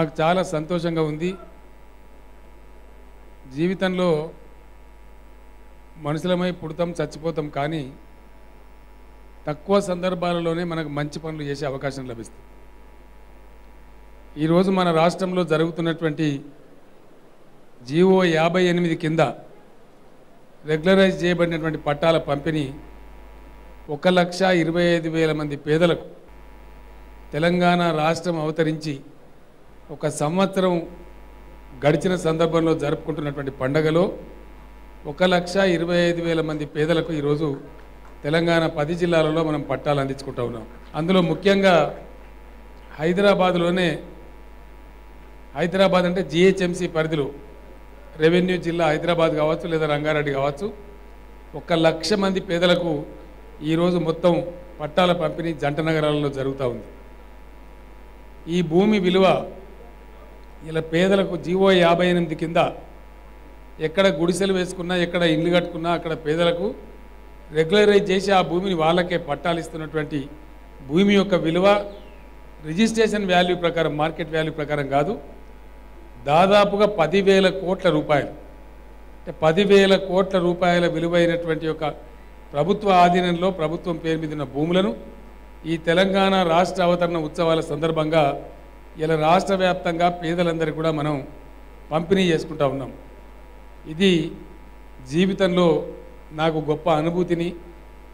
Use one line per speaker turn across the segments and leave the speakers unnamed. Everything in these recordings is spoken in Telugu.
నాకు చాలా సంతోషంగా ఉంది. జీవితంలో మనుషులమై పుడతాం, చచ్చిపోతాం, కానీ తక్కువ సందర్భాలలోనే మనకు మంచి పనులు చేసే అవకాశం లభిస్తుంది. ఈరోజు మన రాష్ట్రంలో జరుగుతున్నటువంటి జీవో 58 కింద రెగ్యులరైజ్ చేయబడినటువంటి పట్టాల పంపిణీ 1,25,000 మంది పేదలకు తెలంగాణ రాష్ట్రం అవతరించి ఒక సంవత్సరం గడిచిన సందర్భంలో జరుపుకుంటున్నటువంటి పండగలో 1,25,000 మంది పేదలకు ఈరోజు తెలంగాణ 10 జిల్లాలలో మనం పట్టాలు అందించుకుంటూ ఉన్నాం. అందులో ముఖ్యంగా హైదరాబాద్ అంటే జిహెచ్ఎంసీ పరిధిలో రెవెన్యూ జిల్లా హైదరాబాద్ కావచ్చు లేదా రంగారెడ్డి కావచ్చు, 1,00,000 మంది పేదలకు ఈరోజు మొత్తం పట్టాల పంపిణీ జంట నగరాలలో జరుగుతూ ఉంది. ఈ భూమి విలువ ఇలా పేదలకు జీవో 58 కింద ఎక్కడ గుడిసెలు వేసుకున్నా, ఎక్కడ ఇల్లు కట్టుకున్నా అక్కడ పేదలకు రెగ్యులరైజ్ చేసి ఆ భూమిని వాళ్ళకే పట్టాలు ఇస్తున్నటువంటి భూమి యొక్క విలువ రిజిస్ట్రేషన్ వాల్యూ ప్రకారం, మార్కెట్ వాల్యూ ప్రకారం కాదు, దాదాపుగా 10,000 కోట్ల రూపాయలు. అంటే 10,000 కోట్ల రూపాయల విలువైనటువంటి యొక్క ప్రభుత్వ ఆధీనంలో ప్రభుత్వం పేరు మీద ఉన్న భూములను ఈ తెలంగాణ రాష్ట్ర అవతరణ ఉత్సవాల సందర్భంగా ఇలా రాష్ట్ర వ్యాప్తంగా పేదలందరికీ కూడా మనం పంపిణీ చేసుకుంటూ ఉన్నాం. ఇది జీవితంలో నాకు గొప్ప అనుభూతిని,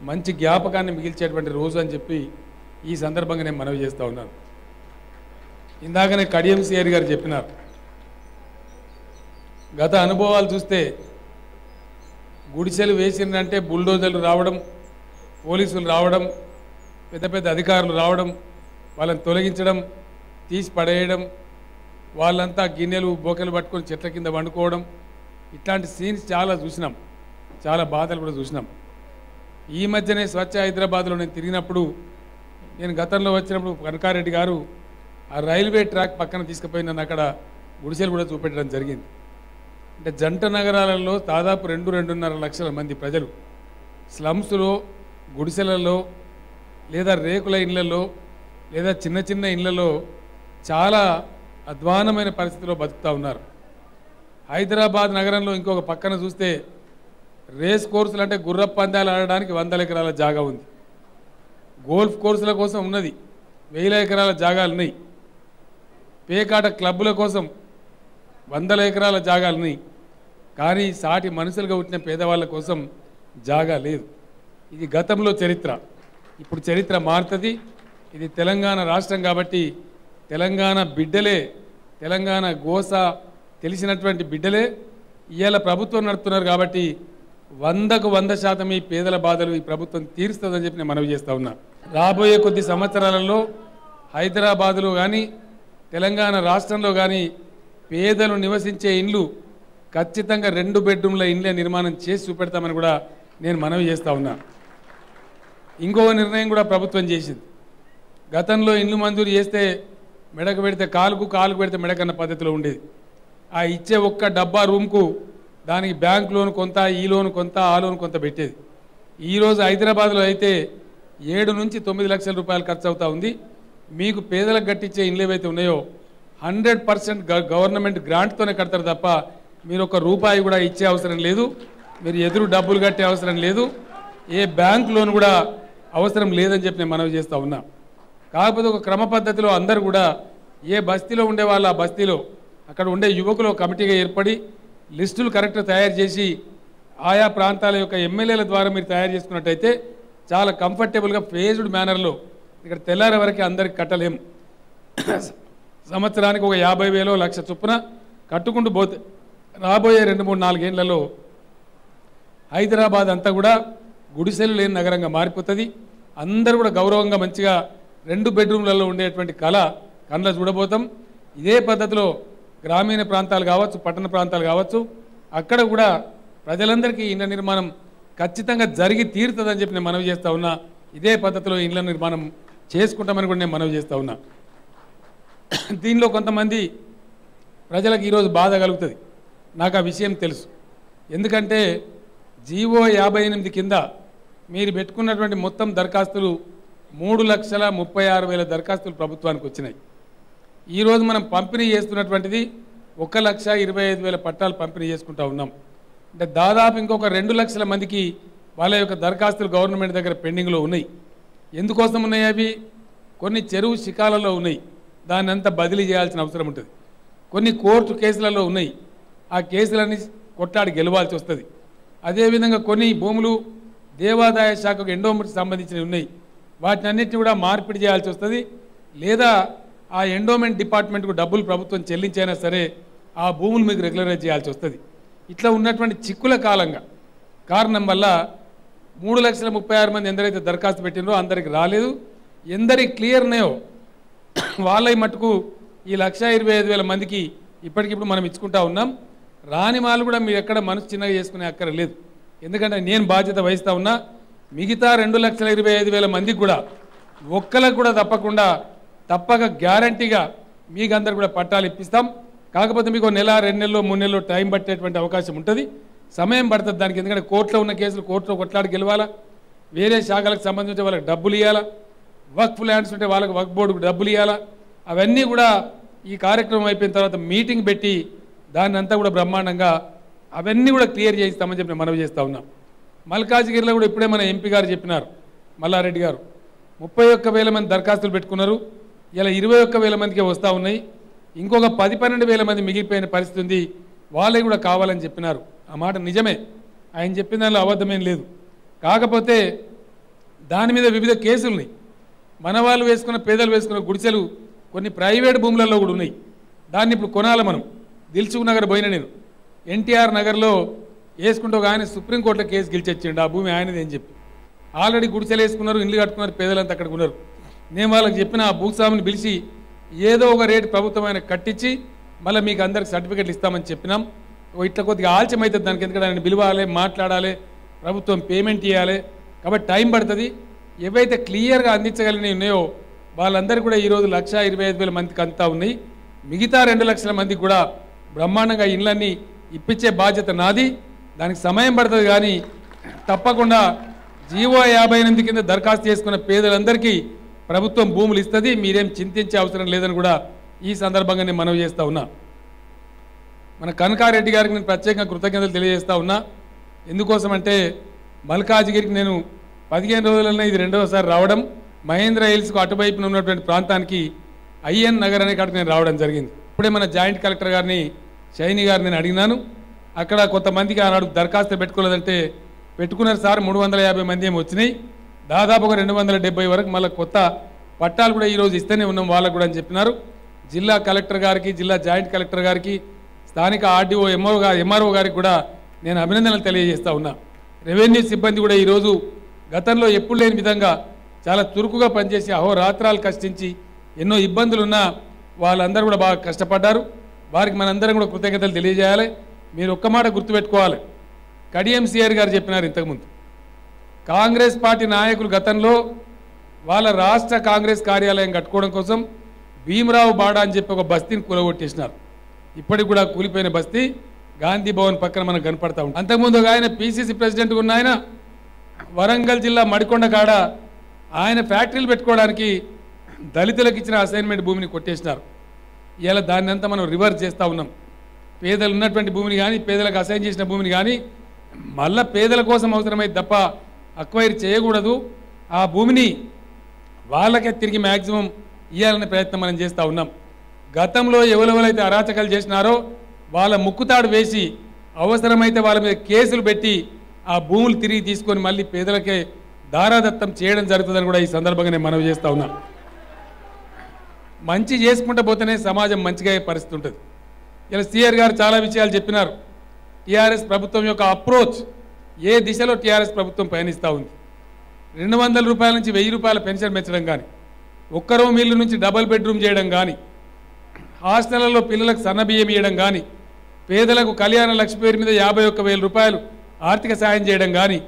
మంచి జ్ఞాపకాన్ని మిగిల్చేటువంటి రోజు అని చెప్పి ఈ సందర్భంగా నేను మనవి చేస్తూ ఉన్నాను. ఇందాకనే కడియం సిఆర్ గారు చెప్పినారు, గత అనుభవాలు చూస్తే గుడిసెలు వేసిందంటే బుల్డోజర్లు రావడం, పోలీసులు రావడం, పెద్ద పెద్ద అధికారులు రావడం, వాళ్ళని తొలగించడం, తీసి పడేయడం, వాళ్ళంతా గిన్నెలు బోకెలు పట్టుకొని చెట్ల కింద వండుకోవడం, ఇట్లాంటి సీన్స్ చాలా చూసినాం, చాలా బాధలు కూడా చూసినాం. ఈ మధ్యనే స్వచ్ఛ హైదరాబాద్లో నేను తిరిగినప్పుడు, నేను గతంలో వచ్చినప్పుడు కనకారెడ్డి గారు ఆ రైల్వే ట్రాక్ పక్కన తీసుకుపోయి నన్ను అక్కడ గుడిసెలు కూడా చూపెట్టడం జరిగింది. అంటే జంట నగరాలలో దాదాపు 2-2.5 లక్షల మంది ప్రజలు స్లమ్స్లో, గుడిసెలలో లేదా రేకుల ఇళ్లలో లేదా చిన్న చిన్న ఇళ్లలో చాలా అధ్వానమైన పరిస్థితిలో బతుకుతూ ఉన్నారు. హైదరాబాద్ నగరంలో ఇంకొక పక్కన చూస్తే రేస్ కోర్సులు అంటే గుర్ర పందాలు ఆడడానికి 100 ఎకరాల జాగా ఉంది. గోల్ఫ్ కోర్సుల కోసం ఉన్నది 1000 ఎకరాల జాగాలు ఉన్నాయి. పేకాట క్లబ్బుల కోసం 100 ఎకరాల జాగాలు ఉన్నాయి. కానీ సాటి మనుషులుగా పుట్టిన పేదవాళ్ళ కోసం జాగా లేదు. ఇది గతంలో చరిత్ర, ఇప్పుడు చరిత్ర మారుతుంది. ఇది తెలంగాణ రాష్ట్రం కాబట్టి తెలంగాణ బిడ్డలే, తెలంగాణ గోస తెలిసినటువంటి బిడ్డలే ఇవాళ ప్రభుత్వం నడుపుతున్నారు కాబట్టి 100కు 100% ఈ పేదల బాధలు ఈ ప్రభుత్వం తీరుస్తుందని చెప్పి నేను మనవి చేస్తూ ఉన్నా. రాబోయే కొద్ది సంవత్సరాలలో హైదరాబాదులో కానీ తెలంగాణ రాష్ట్రంలో కానీ పేదలు నివసించే ఇండ్లు ఖచ్చితంగా 2 బెడ్రూమ్ల ఇండ్ల నిర్మాణం చేసి చూపెడతామని కూడా నేను మనవి చేస్తూ ఉన్నా. ఇంకొక నిర్ణయం కూడా ప్రభుత్వం చేసింది. గతంలో ఇండ్లు మంజూరు చేస్తే మెడకు పెడితే కాలుకు పెడితే మెడకన్న పద్ధతిలో ఉండేది. ఆ ఇచ్చే ఒక్క డబ్బా రూమ్కు దానికి బ్యాంక్ లోన్ కొంత, ఈ లోన్ కొంత, ఆ లోన్ కొంత పెట్టేది. ఈరోజు హైదరాబాద్లో అయితే 7 నుంచి 9 లక్షల రూపాయలు ఖర్చు అవుతూ ఉంది. మీకు పేదలకు కట్టించే ఇండ్లు ఏవైతే ఉన్నాయో 100% గవర్నమెంట్ గ్రాంట్తోనే కడతారు తప్ప మీరు ఒక రూపాయి కూడా ఇచ్చే అవసరం లేదు, మీరు ఎదురు డబ్బులు కట్టే అవసరం లేదు, ఏ బ్యాంక్ లోన్ కూడా అవసరం లేదని చెప్పి నేను మనవి చేస్తూ ఉన్నా. కాకపోతే ఒక క్రమ పద్ధతిలో అందరూ కూడా ఏ బస్తీలో ఉండే వాళ్ళు ఆ బస్తీలో అక్కడ ఉండే యువకులు కమిటీగా ఏర్పడి లిస్టులు కరెక్ట్గా తయారు చేసి ఆయా ప్రాంతాల యొక్క ఎమ్మెల్యేల ద్వారా మీరు తయారు చేసుకున్నట్టయితే చాలా కంఫర్టబుల్గా ఫేజ్డ్ మేనర్లో ఇక్కడ తెల్లారే వరకు అందరికి కట్టలేం. సంవత్సరానికి ఒక 50,000 లక్ష చొప్పున కట్టుకుంటూ పోతే రాబోయే 2-3-4 ఏళ్లలో హైదరాబాద్ అంతా కూడా గుడిసెలు లేని నగరంగా మారిపోతుంది. అందరూ కూడా గౌరవంగా మంచిగా 2 బెడ్రూమ్లలో ఉండేటువంటి కళ కళ్ళ చూడబోతాం. ఇదే పద్ధతిలో గ్రామీణ ప్రాంతాలు కావచ్చు, పట్టణ ప్రాంతాలు కావచ్చు, అక్కడ కూడా ప్రజలందరికీ ఇండ్ల నిర్మాణం ఖచ్చితంగా జరిగి తీరుతుందని చెప్పి నేను మనవి చేస్తూ ఉన్నా. ఇదే పద్ధతిలో ఇండ్ల నిర్మాణం చేసుకుంటామని కూడా నేను మనవి చేస్తూ ఉన్నా. దీనిలో కొంతమంది ప్రజలకు ఈరోజు బాధ కలుగుతుంది, నాకు ఆ విషయం తెలుసు. ఎందుకంటే జీవో 58 కింద మీరు పెట్టుకున్నటువంటి మొత్తం దరఖాస్తులు 3,36,000 దరఖాస్తులు ప్రభుత్వానికి వచ్చినాయి. ఈరోజు మనం పంపిణీ చేస్తున్నటువంటిది 1,25,000 పట్టాలు పంపిణీ చేసుకుంటా ఉన్నాం. అంటే దాదాపు ఇంకొక 2 లక్షల మందికి వాళ్ళ యొక్క దరఖాస్తులు గవర్నమెంట్ దగ్గర పెండింగ్లో ఉన్నాయి. ఎందుకోసం ఉన్నాయి అవి? కొన్ని చెరువు శిఖాలలో ఉన్నాయి, దాన్ని అంతా బదిలీ చేయాల్సిన అవసరం ఉంటుంది. కొన్ని కోర్టు కేసులలో ఉన్నాయి, ఆ కేసులన్నీ కొట్లాడి గెలవాల్సి వస్తుంది. అదేవిధంగా కొన్ని భూములు దేవాదాయ శాఖకు ఎండోమెంట్కి సంబంధించినవి ఉన్నాయి, వాటిని అన్నింటినీ కూడా మార్పిడి చేయాల్సి వస్తుంది. లేదా ఆ ఎండోమెంట్ డిపార్ట్మెంట్కు డబ్బులు ప్రభుత్వం చెల్లించైనా సరే ఆ భూములు మీకు రెగ్యులరైజ్ చేయాల్సి వస్తుంది. ఇట్లా ఉన్నటువంటి చిక్కుల కారణం వల్ల 3,36,000 మంది ఎందరైతే దరఖాస్తు పెట్టినరో అందరికి రాలేదు. ఎందరికి క్లియర్ ఉన్నాయో వాళ్ళ మటుకు ఈ 1,25,000 మందికి ఇప్పటికిప్పుడు మనం ఇచ్చుకుంటా ఉన్నాం. రాని వాళ్ళు కూడా మీరు ఎక్కడ మనసు చిన్నగా చేసుకునే అక్కర లేదు. ఎందుకంటే నేను బాధ్యత వహిస్తూ ఉన్నా. మిగతా 2,25,000 మందికి కూడా ఒక్కలకు కూడా తప్పక గ్యారంటీగా మీకు అందరు కూడా పట్టాలు ఇప్పిస్తాం. కాకపోతే మీకు 1 నెల 2 నెలలు 3 నెలలు టైం పట్టేటువంటి అవకాశం ఉంటుంది, సమయం పడుతుంది దానికి. ఎందుకంటే కోర్టులో ఉన్న కేసులు కోర్టులో కొట్లాడి గెలవాలా, వేరే శాఖలకు సంబంధించి వాళ్ళకి డబ్బులు ఇవ్వాలా, వక్ఫ్ ల్యాండ్స్ ఉంటే వాళ్ళకి వక్ఫ్ బోర్డుకు డబ్బులు ఇవ్వాలా. అవన్నీ కూడా ఈ కార్యక్రమం అయిపోయిన తర్వాత మీటింగ్ పెట్టి దాన్ని అంతా కూడా బ్రహ్మాండంగా అవన్నీ కూడా క్లియర్ చేయిస్తామని చెప్పి మనవి చేస్తూ ఉన్నాం. మల్కాజ్గిరిలో కూడా ఇప్పుడే మన ఎంపీ గారు చెప్పినారు, మల్లారెడ్డి గారు 31,000 మంది దరఖాస్తులు పెట్టుకున్నారు. ఇలా 21,000 మందికే వస్తూ ఉన్నాయి. ఇంకొక 10-12,000 మంది మిగిలిపోయిన పరిస్థితి ఉంది, వాళ్ళే కూడా కావాలని చెప్పినారు. ఆ మాట నిజమే, ఆయన చెప్పిన దానిలో అబద్ధమేం లేదు. కాకపోతే దాని మీద వివిధ కేసులున్నాయి. మన వాళ్ళు వేసుకున్న పేదలు వేసుకున్న గుడిసెలు కొన్ని ప్రైవేట్ భూములలో కూడా ఉన్నాయి. దాన్ని ఇప్పుడు కొనాలి మనం. దిల్సుఖ్ నగర్ పోయిన నేను ఎన్టీఆర్ నగర్లో వేసుకుంటూ ఒక ఆయన సుప్రీంకోర్టులో కేసు గెలిచొచ్చిండు, ఆ భూమి ఆయనది అని చెప్పి. ఆల్రెడీ గుడిసెలు వేసుకున్నారు, ఇల్లు కట్టుకున్నారు, పేదలంతా అక్కడికి ఉన్నారు. నేను వాళ్ళకి చెప్పిన ఆ భూస్వామిని పిలిచి ఏదో ఒక రేటు ప్రభుత్వం ఆయన కట్టించి మళ్ళీ మీకు అందరికి సర్టిఫికెట్లు ఇస్తామని చెప్పినాం. ఇట్లా కొద్దిగా ఆలస్యం అవుతుంది దానికి, ఎందుకంటే ఆయన పిలవాలి, మాట్లాడాలి, ప్రభుత్వం పేమెంట్ ఇవ్వాలి, కాబట్టి టైం పడుతుంది. ఏవైతే క్లియర్గా అందించగలిగినవి ఉన్నాయో వాళ్ళందరూ కూడా ఈరోజు 1,25,000 మందికి అంతా ఉన్నాయి. మిగతా 2 లక్షల మందికి కూడా బ్రహ్మాండంగా ఇళ్ళన్నీ ఇప్పించే బాధ్యత నాది. దానికి సమయం పడుతుంది, కానీ తప్పకుండా జీవో 58 కింద దరఖాస్తు చేసుకున్న పేదలందరికీ ప్రభుత్వం భూములు ఇస్తుంది. మీరేం చింతించే అవసరం లేదని కూడా ఈ సందర్భంగా నేను మనవి చేస్తూ ఉన్నా. మన కనకారెడ్డి గారికి నేను ప్రత్యేకంగా కృతజ్ఞతలు తెలియజేస్తూ ఉన్నా. ఎందుకోసం అంటే మల్కాజ్గిరికి నేను 15 రోజులనే ఇది 2వసారి రావడం. మహేంద్ర హిల్స్కు అటువైపున ఉన్నటువంటి ప్రాంతానికి ఐఎన్ నగర్ అనే కాడికి నేను రావడం జరిగింది. ఇప్పుడే మన జాయింట్ కలెక్టర్ గారిని షైని గారిని నేను అడిగినాను. అక్కడ కొంతమందికి ఆనాడు దరఖాస్తు పెట్టుకోలేదంటే పెట్టుకున్నారు సార్, 350 మంది ఏమి వచ్చినాయి, దాదాపు ఒక 270 వరకు మళ్ళీ కొత్త పట్టాలు కూడా ఈరోజు ఇస్తూనే ఉన్నాం వాళ్ళకు కూడా అని చెప్పినారు. జిల్లా కలెక్టర్ గారికి, జిల్లా జాయింట్ కలెక్టర్ గారికి, స్థానిక ఆర్డీఓ ఎంఆర్ఓ గారికి కూడా నేను అభినందనలు తెలియజేస్తూ ఉన్నా. రెవెన్యూ సిబ్బంది కూడా ఈరోజు గతంలో ఎప్పుడు లేని విధంగా చాలా చురుకుగా పనిచేసి అహోరాత్రాలు కష్టించి ఎన్నో ఇబ్బందులున్నా వాళ్ళందరూ కూడా బాగా కష్టపడ్డారు. వారికి మనందరం కూడా కృతజ్ఞతలు తెలియజేయాలి. మీరు ఒక్క మాట గుర్తుపెట్టుకోవాలి, కడియం సిఆర్ గారు చెప్పినారు ఇంతకుముందు, కాంగ్రెస్ పార్టీ నాయకులు గతంలో వాళ్ళ రాష్ట్ర కాంగ్రెస్ కార్యాలయం కట్టుకోవడం కోసం భీమరావు బాడా అని చెప్పి ఒక బస్తీని కూలగొట్టేసినారు. ఇప్పటికి కూడా కూలిపోయిన బస్తీ గాంధీ భవన్ పక్కన మనకు కనపడతా ఉంటుంది. అంతకుముందు ఆయన పిసిసి ప్రెసిడెంట్గా ఉన్న ఆయన వరంగల్ జిల్లా మడికొండ కాడ ఆయన ఫ్యాక్టరీలు పెట్టుకోవడానికి దళితులకు ఇచ్చిన అసైన్మెంట్ భూమిని కొట్టేసినారు. ఇలా దాన్ని అంతా మనం రివర్స్ చేస్తూ ఉన్నాం. పేదలు ఉన్నటువంటి భూమిని కానీ, పేదలకు అసైన్ చేసిన భూమిని కానీ మళ్ళా పేదల కోసం అవసరమైతే తప్ప అక్వైర్ చేయకూడదు. ఆ భూమిని వాళ్ళకే తిరిగి మ్యాక్సిమం ఇవ్వాలనే ప్రయత్నం మనం చేస్తూ ఉన్నాం. గతంలో ఎవరెవరైతే అరాచకాలు చేసినారో వాళ్ళ ముక్కుతాడు వేసి అవసరమైతే వాళ్ళ మీద కేసులు పెట్టి ఆ భూములు తిరిగి తీసుకొని మళ్ళీ పేదలకే దారాదత్తం చేయడం జరుగుతుందని కూడా ఈ సందర్భంగా నేను మనవి చేస్తూ ఉన్నా. మంచి చేసుకుంటూ పోతేనే సమాజం మంచిగా అయ్యే పరిస్థితి ఉంటుంది. ఇలా సిఆర్ గారు చాలా విషయాలు చెప్పినారు. టీఆర్ఎస్ ప్రభుత్వం యొక్క అప్రోచ్ ఏ దిశలో టీఆర్ఎస్ ప్రభుత్వం పయనిస్తూ ఉంది. 200 రూపాయల నుంచి 1000 రూపాయల పెన్షన్ పెంచడం కానీ, ఒక్క రూమ్ ఇల్లు నుంచి డబుల్ బెడ్రూమ్ చేయడం కానీ, హాస్టళ్లలో పిల్లలకు సన్నబియ్యం ఇవ్వడం కానీ, పేదలకు కళ్యాణ లక్ష్మి పేరు మీద 51,000 రూపాయలు ఆర్థిక సాయం చేయడం కానీ,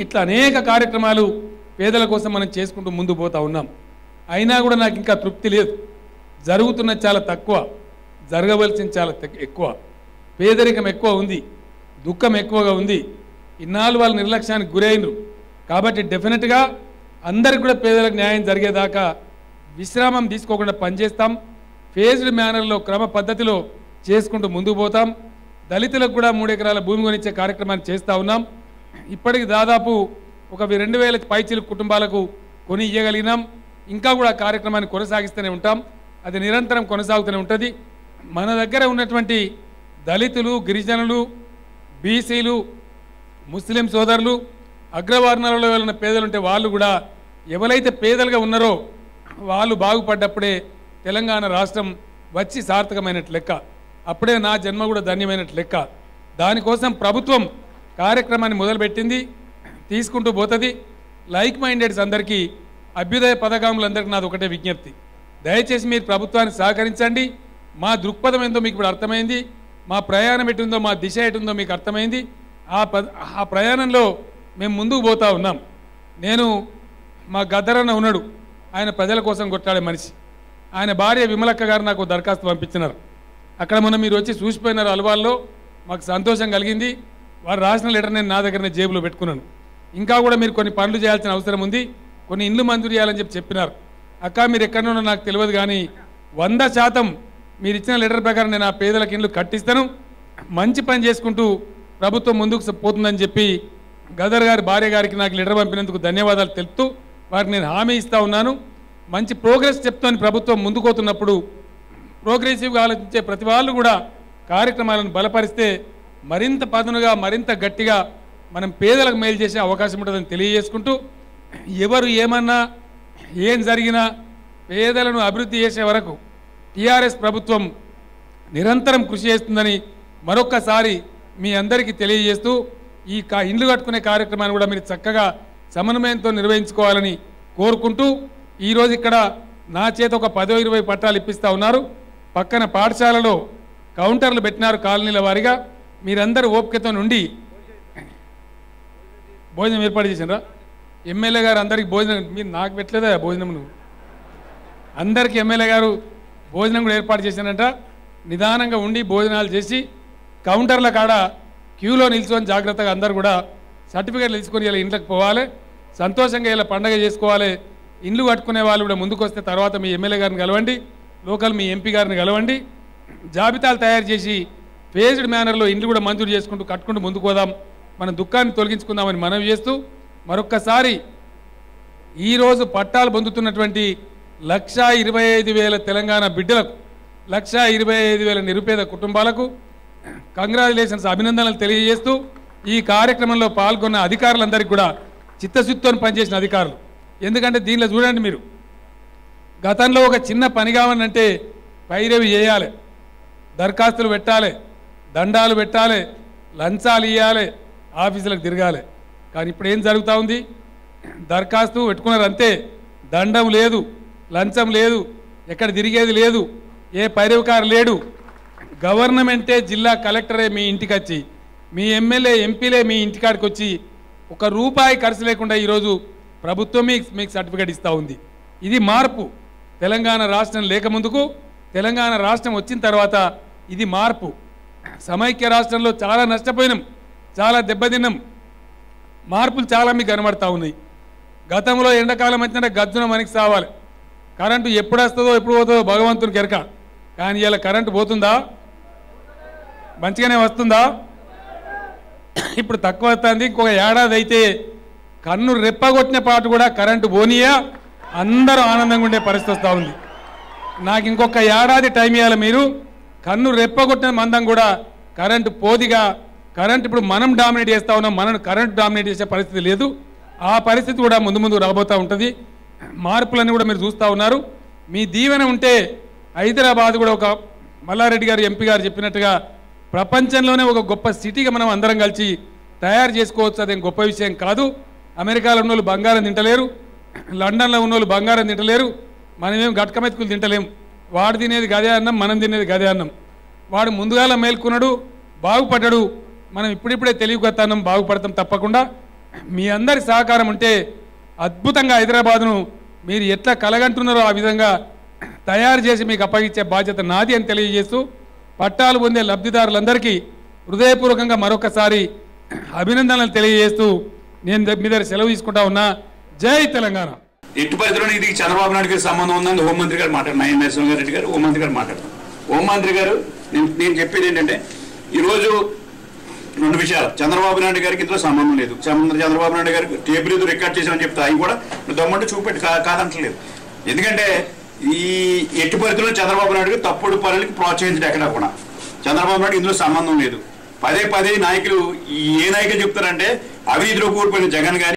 ఇట్లా అనేక కార్యక్రమాలు పేదల కోసం మనం చేసుకుంటూ ముందు పోతూ ఉన్నాం. అయినా కూడా నాకు ఇంకా తృప్తి లేదు. జరుగుతున్నది చాలా తక్కువ, జరగవలసింది చాలా ఎక్కువ. పేదరికం ఎక్కువ ఉంది, దుఃఖం ఎక్కువగా ఉంది. ఇన్నాళ్ళు వాళ్ళు నిర్లక్ష్యానికి గురైనరు. కాబట్టి డెఫినెట్గా అందరికి కూడా పేదలకు న్యాయం జరిగేదాకా విశ్రామం తీసుకోకుండా పనిచేస్తాం. ఫేజ్డ్ మేనర్లో క్రమ పద్ధతిలో చేసుకుంటూ ముందుకు పోతాం. దళితులకు కూడా 3 ఎకరాల భూమి కొనిచ్చే కార్యక్రమాన్ని చేస్తూ ఉన్నాం. ఇప్పటికి దాదాపు ఒక 2000 పైచిలు కుటుంబాలకు కొని ఇవ్వగలిగినాం. ఇంకా కూడా కార్యక్రమాన్ని కొనసాగిస్తూనే ఉంటాం. అది నిరంతరం కొనసాగుతూనే ఉంటుంది. మన దగ్గర ఉన్నటువంటి దళితులు, గిరిజనులు, బీసీలు, ముస్లిం సోదరులు, అగ్రవర్ణాలలో వెళ్ళిన పేదలు ఉంటే వాళ్ళు కూడా ఎవరైతే పేదలుగా ఉన్నారో వాళ్ళు బాగుపడ్డప్పుడే తెలంగాణ రాష్ట్రం వచ్చి సార్థకమైనట్లు లెక్క. అప్పుడే నా జన్మ కూడా ధన్యమైనట్లు లెక్క. దానికోసం ప్రభుత్వం కార్యక్రమాన్ని మొదలుపెట్టింది, తీసుకుంటూ పోతుంది. లైక్ మైండెడ్స్ అందరికీ, అభ్యుదయ పథకాములందరికీ నాది ఒకటే విజ్ఞప్తి. దయచేసి మీరు ప్రభుత్వానికి సహకరించండి. మా దృక్పథం ఏందో మీకు ఇప్పుడు అర్థమైంది. మా ప్రయాణం ఎటుందో, మా దిశ ఎటుందో మీకు అర్థమైంది. ఆ ప్రయాణంలో మేము ముందుకు పోతూ ఉన్నాం. నేను మా గద్దరన్న ఉన్నాడు, ఆయన ప్రజల కోసం కొట్లాడే మనిషి. ఆయన భార్య విమలక్క గారు నాకు దరఖాస్తు పంపించినారు. అక్కడ మొన్న మీరు వచ్చి చూసిపోయినారు అల్వాల్లో. మాకు సంతోషం కలిగింది. వారు రాసిన లెటర్ నేను నా దగ్గరనే జేబులో పెట్టుకున్నాను. ఇంకా కూడా మీరు కొన్ని పనులు చేయాల్సిన అవసరం ఉంది, కొన్ని ఇండ్లు మంజూరు చేయాలని చెప్పినారు. అక్క మీరు ఎక్కడనో నాకు తెలియదు, కానీ 100% మీరు ఇచ్చిన లెటర్ ప్రకారం నేను ఆ పేదలకు ఇండ్లు కట్టిస్తాను. మంచి పని చేసుకుంటూ ప్రభుత్వం ముందుకు పోతుందని చెప్పి గదర్ గారి భార్య గారికి నాకు లెటర్ పంపినందుకు ధన్యవాదాలు తెలుపుతూ వారికి నేను హామీ ఇస్తూ ఉన్నాను. మంచి ప్రోగ్రెస్ చెప్తాను. ప్రభుత్వం ముందుకు పోతున్నప్పుడు ప్రోగ్రెసివ్గా ఆలోచించే ప్రతి వాళ్ళు కూడా కార్యక్రమాలను బలపరిస్తే మరింత పదునుగా, మరింత గట్టిగా మనం పేదలకు మేలు చేసే అవకాశం ఉంటుందని తెలియజేసుకుంటూ, ఎవరు ఏమన్నా ఏం జరిగినా పేదలను అభివృద్ధి చేసే వరకు టీఆర్ఎస్ ప్రభుత్వం నిరంతరం కృషి చేస్తుందని మరొక్కసారి మీ అందరికీ తెలియజేస్తూ, ఈ ఇండ్లు కట్టుకునే కార్యక్రమాన్ని కూడా మీరు చక్కగా సమన్వయంతో నిర్వహించుకోవాలని కోరుకుంటూ, ఈరోజు ఇక్కడ నా చేత ఒక 10-20 పట్టాలు ఇప్పిస్తూ ఉన్నారు. పక్కన పాఠశాలలో కౌంటర్లు పెట్టినారు కాలనీల వారిగా. మీరందరూ ఓపికతో నుండి భోజనం ఏర్పాటు చేసినారా? ఎమ్మెల్యే గారు అందరికి భోజనం, మీరు నాకు పెట్టలేదా భోజనం? నువ్వు అందరికీ ఎమ్మెల్యే గారు భోజనం కూడా ఏర్పాటు చేశానంట. నిదానంగా ఉండి భోజనాలు చేసి కౌంటర్ల కాడ క్యూలో నిల్చుకొని జాగ్రత్తగా అందరూ కూడా సర్టిఫికేట్లు తీసుకొని ఇలా ఇంట్లోకి పోవాలి. సంతోషంగా ఇలా పండగ చేసుకోవాలి. ఇండ్లు కట్టుకునే వాళ్ళు కూడా ముందుకు వస్తే తర్వాత మీ ఎమ్మెల్యే గారిని కలవండి, లోకల్ మీ ఎంపీ గారిని కలవండి. జాబితాలు తయారు చేసి ఫేజ్డ్ మేనర్లో ఇండ్లు కూడా మంజూరు చేసుకుంటూ కట్టుకుంటూ ముందుకు పోదాం. మన దుఃఖాన్ని తొలగించుకుందామని మనవి చేస్తూ, మరొక్కసారి ఈరోజు పట్టాలు పొందుతున్నటువంటి 1,25,000 తెలంగాణ బిడ్డలకు, 1,25,000 నిరుపేద కుటుంబాలకు కంగ్రాచులేషన్స్, అభినందనలు తెలియజేస్తూ, ఈ కార్యక్రమంలో పాల్గొన్న అధికారులందరికీ కూడా చిత్తశుద్ధితో పనిచేసిన అధికారులు. ఎందుకంటే దీనిలో చూడండి, మీరు గతంలో ఒక చిన్న పని కావాలంటే పైరవి చేయాలి, దరఖాస్తులు పెట్టాలి, దండాలు పెట్టాలి, లంచాలు ఇవ్వాలి, ఆఫీసులకు తిరగాలి. కానీ ఇప్పుడు ఏం జరుగుతూ ఉంది? దరఖాస్తు పెట్టుకున్నారు అంతే, దండం లేదు, లంచం లేదు, ఎక్కడ తిరిగేది లేదు, ఏ పైరవికారు లేడు. గవర్నమెంటే, జిల్లా కలెక్టరే మీ ఇంటికి వచ్చి, మీ ఎమ్మెల్యే ఎంపీలే మీ ఇంటికాడికి వచ్చి ₹1 ఖర్చు లేకుండా ఈరోజు ప్రభుత్వమే మీకు సర్టిఫికేట్ ఇస్తూ ఉంది. ఇది మార్పు. తెలంగాణ రాష్ట్రం లేకముందుకు, తెలంగాణ రాష్ట్రం వచ్చిన తర్వాత ఇది మార్పు. సమైక్య రాష్ట్రంలో చాలా నష్టపోయినాం, చాలా దెబ్బతిన్నాం. మార్పులు చాలా మీకు కనబడతా ఉన్నాయి. గతంలో ఎండాకాలం వచ్చినా గజ్జున మనకి సావాలి, కరెంటు ఎప్పుడు వస్తుందో ఎప్పుడు పోతుందో భగవంతునికి ఎరక. కానీ ఇలా కరెంటు పోతుందా? మంచిగానే వస్తుందా? ఇప్పుడు తక్కువ వస్తుంది. ఇంకొక ఏడాది అయితే కన్ను రెప్పగొట్టిన పాటు కూడా కరెంటు పోనీయా అందరూ ఆనందంగా ఉండే పరిస్థితి వస్తూ ఉంది. నాకు ఇంకొక ఏడాది టైం ఇవ్వాలి. మీరు కన్ను రెప్పగొట్టిన మందం కూడా కరెంటు పోదిగా. కరెంట్ ఇప్పుడు మనం డామినేట్ చేస్తూ ఉన్నాం, మనం కరెంటు డామినేట్ చేసే పరిస్థితి లేదు. ఆ పరిస్థితి కూడా ముందు ముందు రాబోతూ ఉంటుంది. మార్పులన్నీ కూడా మీరు చూస్తూ ఉన్నారు. మీ దీవెన ఉంటే హైదరాబాద్ కూడా ఒక మల్లారెడ్డి గారు ఎంపీ గారు చెప్పినట్టుగా ప్రపంచంలోనే ఒక గొప్ప సిటీగా మనం అందరం కలిసి తయారు చేసుకోవచ్చు. అదేం గొప్ప విషయం కాదు. అమెరికాలో ఉన్న వాళ్ళు బంగారం తింటలేరు, లండన్లో ఉన్న వాళ్ళు బంగారం తింటలేరు, మనమేం గట్క మెతుకులు తింటలేము. వాడు తినేది గదే అన్నం, మనం తినేది గదే అన్నం. వాడు ముందుగాల మేల్కొన్నాడు, బాగుపడ్డాడు. మనం ఇప్పుడిప్పుడే తెలివికొత్తానం, బాగుపడతాం తప్పకుండా. మీ అందరి సహకారం ఉంటే అద్భుతంగా హైదరాబాద్ను మీరు ఎట్లా కలగంటున్నారో ఆ విధంగా తయారు చేసి మీకు అప్పగించే బాధ్యత నాది అని తెలియజేస్తూ, పట్టాలు పొందే లబ్ధిదారులందరికీ హృదయపూర్వకంగా మరొకసారి అభినందనలు తెలియజేస్తూ నేను మీ దగ్గర సెలవు తీసుకుంటా ఉన్నా. జై తెలంగాణ.
ఎట్టి పరిధిలో ఇది చంద్రబాబు నాయుడు గారికి సంబంధం ఉందని హోంమంత్రి గారు మాట్లాడారు. నాయన నరసింహారెడ్డి గారు హోంమంత్రి గారు మాట్లాడారు. హోంమంత్రి గారు నేను చెప్పేది ఏంటంటే ఈరోజు 2 విషయాలు. చంద్రబాబు నాయుడు గారికి ఇందులో సంబంధం లేదు. చంద్రబాబు నాయుడు గారికి టేబుల్ ఏదో రికార్డ్ చేశారని చెప్తే అవి కూడా దమ్మంటే చూపెట్టి కాదంటలేదు. ఎందుకంటే ఈ ఎట్టి పరిధిలో చంద్రబాబు నాయుడు తప్పుడు పనులకి ప్రోత్సహించడం ఎక్కడా కూడా చంద్రబాబు నాయుడు ఇందులో సంబంధం లేదు. పదే నాయకులు ఏ నాయకులు చెప్తారంటే అవినీతిలో కూడిపోయిన జగన్ గారి